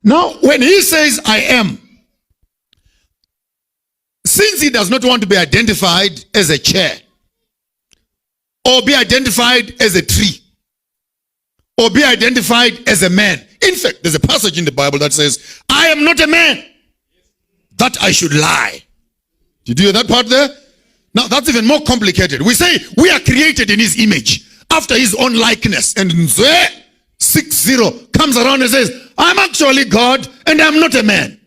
Now, when he says, I am, since he does not want to be identified as a chair, or be identified as a tree, or be identified as a man. In fact, there's a passage in the Bible that says, I am not a man, that I should lie. Did you hear that part there? Now, that's even more complicated. We say we are created in his image, after his own likeness. And Nzwe 6:0 comes around and says, I'm actually God, and I'm not a man.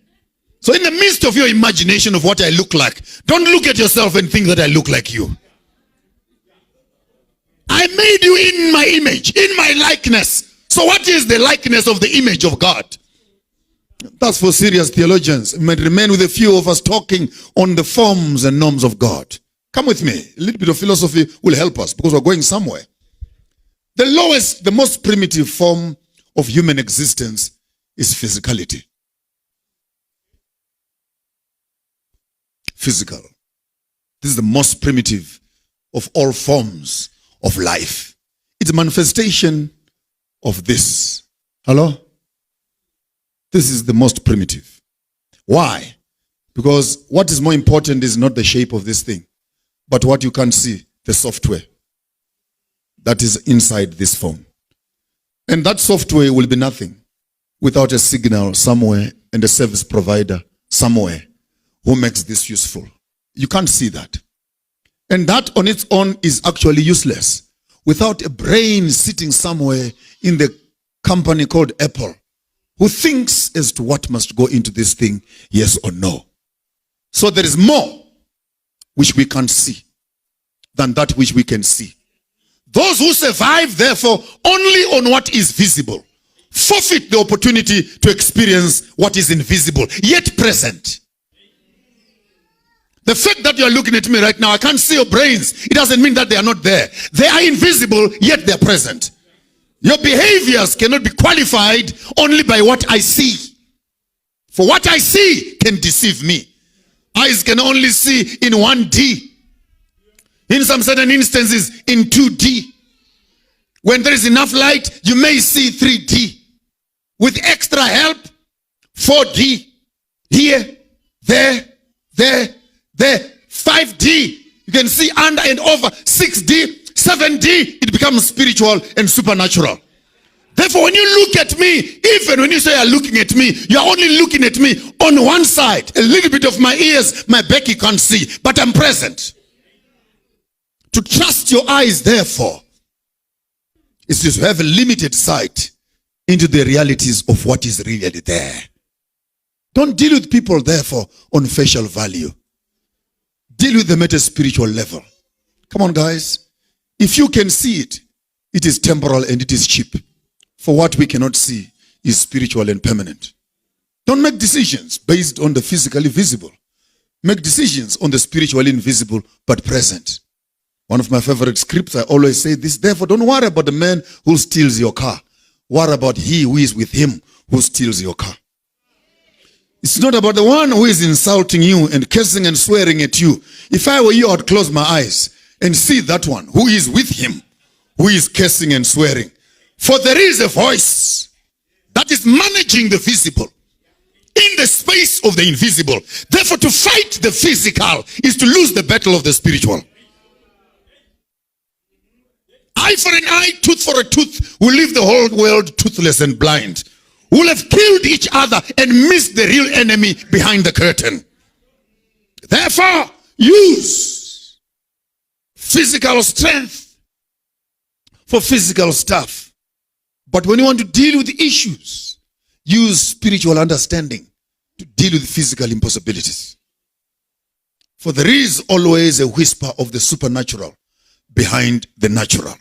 So in the midst of your imagination of what I look like, don't look at yourself and think that I look like you. I made you in my image, in my likeness. So what is the likeness of the image of God? That's for serious theologians. It might remain with a few of us talking on the forms and norms of God. Come with me. A little bit of philosophy will help us because we're going somewhere. The lowest, the most primitive form of human existence is physicality. Physical. This is the most primitive of all forms of life. It's a manifestation of this. Hello? This is the most primitive. Why? Because what is more important is not the shape of this thing, but what you can see, the software that is inside this phone. And that software will be nothing without a signal somewhere and a service provider somewhere who makes this useful. You can't see that. And that on its own is actually useless without a brain sitting somewhere in the company called Apple who thinks as to what must go into this thing, yes or no. So there is more which we can't see than that which we can see. Those who survive, therefore, only on what is visible, forfeit the opportunity to experience what is invisible, yet present. The fact that you are looking at me right now, I can't see your brains. It doesn't mean that they are not there. They are invisible, yet they are present. Your behaviors cannot be qualified only by what I see. For what I see can deceive me. Eyes can only see in 1D. In some certain instances, in 2D. When there is enough light, you may see 3D. With extra help, 4D. Here, there, 5D. You can see under and over. 6D, 7D. It becomes spiritual and supernatural. Therefore, when you look at me, even when you say you're looking at me, you're only looking at me on one side. A little bit of my ears, my back you can't see. But I'm present. To trust your eyes, therefore, is to have a limited sight into the realities of what is really there. Don't deal with people, therefore, on facial value. Deal with them at a spiritual level. Come on, guys. If you can see it, it is temporal and it is cheap. For what we cannot see is spiritual and permanent. Don't make decisions based on the physically visible. Make decisions on the spiritually invisible but present. One of my favorite scripts, I always say this, therefore don't worry about the man who steals your car. Worry about he who is with him who steals your car. It's not about the one who is insulting you and cursing and swearing at you. If I were you, I'd close my eyes and see that one who is with him, who is cursing and swearing. For there is a voice that is managing the visible in the space of the invisible. Therefore, to fight the physical is to lose the battle of the spiritual. Eye for an eye, tooth for a tooth will leave the whole world toothless and blind. Will have killed each other and missed the real enemy behind the curtain. Therefore, use physical strength for physical stuff. But when you want to deal with the issues, use spiritual understanding to deal with physical impossibilities. For there is always a whisper of the supernatural behind the natural.